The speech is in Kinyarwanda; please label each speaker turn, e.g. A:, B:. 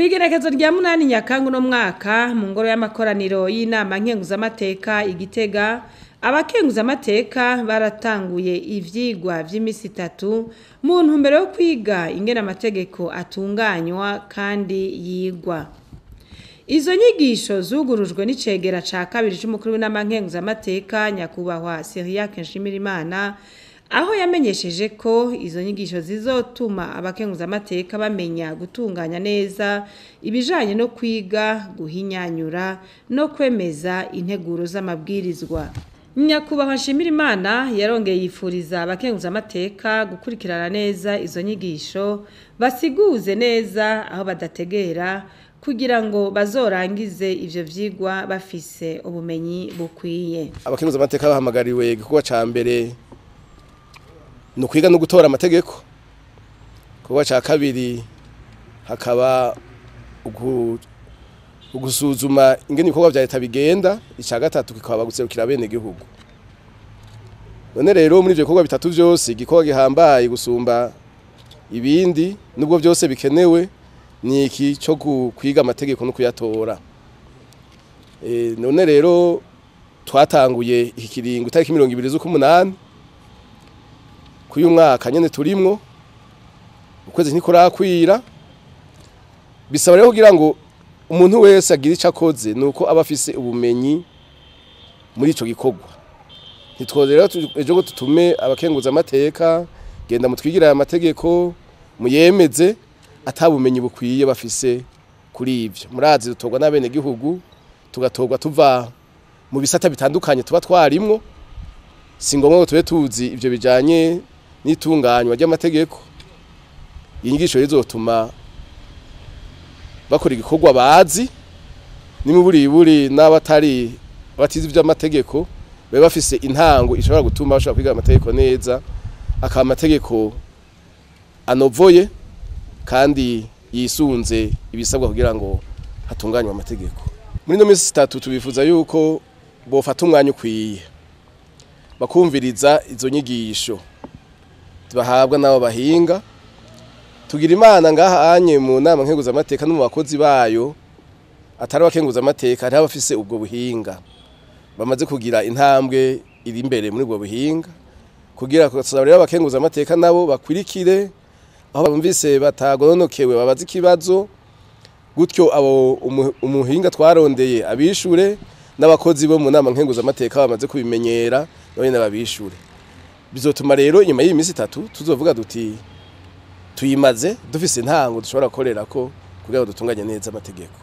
A: Kw'igenekerezo rya 8 Nyakanga no mwaka mu ngoro y'amakoraniro y'Inama Nkenguzamateka i Gitega, Abakenguzamateka baratanguye ivyigwa vy'imisi itatu mu ntumbero yo kwiga ingene amategeko atunganywa kandi yigwa. Izo nyigisho zugurujwe n'icegera ca Kabiri c'umukuru w'Inama Nkenguzamateka Nyakwubahwa Cyriaque NSHIMIRIMANA, aho yamenyesheje ko izo nyigisho zizotuma abakenguzamateka bamenya gutunganya neza ibijanye no kwiga, guhinyanyura no kwemeza integuro z'amabwirizwa. Nyakubahwa NSHIMIRIMANA yarongeye yifuriza abakenguzamateka gukurikirana neza izo nyigisho, basiguze neza aho badategera kugira ngo bazorangize ivyo vyigwa bafise ubumenyi bukwiye.
B: Abakenguzamateka bahamagariwe igikorwa ca mbere no kwiga no gutora amategeko. Kuba ca kabiri hakaba ugusuzuma ingene ibikorwa vya leta bigenda, ica gatatu kikaba guserukira bene gihugu. None rero muri ivyo bikorwa bitatu vyose igikorwa gihambaye gusumba ibindi nubwo vyose bikenewe ni iki cyo kwiga amategeko no kuyatora. None rero twatanguye ikiringo itariki 20 z'ukumunani kuyu mwaka nyene turimwo, ukwezi ntikurakwira. Bisaba rero kugira ngo umuntu wese agira ico akoze nuko aba afise ubumenyi muri ico gikorwa. Ntitwoze rero ejo ngo tutume abakenguzamateka genda mutwigira aya mategeko muyemeze atabumenyi bukwiye bafise kuri ivyo. Murazi dutorwa n'abene gihugu, tugatorwa tuva mu bisata bitandukanye tuba twarimwo. Si ngombwa ngo tube tuzi ivyo bijanye n'itunganywa ry'amategeko. Inyigisho zizotuma bakora igikorwa bazi, nimuburi n'abatari batizi vy'amategeko babe bafise intango ishobora gutuma bashobora kwiga amategeko neza, akaba amategeko anovoye kandi yisunze ibisabwa kugira ngo hatunganywe amategeko. Muri no minsi itatu tubifuza yuko bofata umwanya ukwiye bakumviriza izo nyigisho bahabwa nabo bahinga. Tugira Imana ngaha anye mu Nama Nkenguzamateka no mu bakozi bayo atari abakenguzamateka ari abafise ubwo buhinga bamaze kugira intambwe iri imbere muri ubwo buhinga, kugira ko rero abakenguzamateka nabo bakwirikire aho bumvise batagononokewe babaza ikibazo, gutyo abo umuhinga twarondeye abishure n'abakozi bo mu Nama Nkenguzamateka bamaze kubimenyera none nababishure. Bizotuma rero inyuma y'imisi itatu tuzovuga duti tuyimaze dufise intango dushobora gukorera ko kugira ngo dutunganye neza amategeko.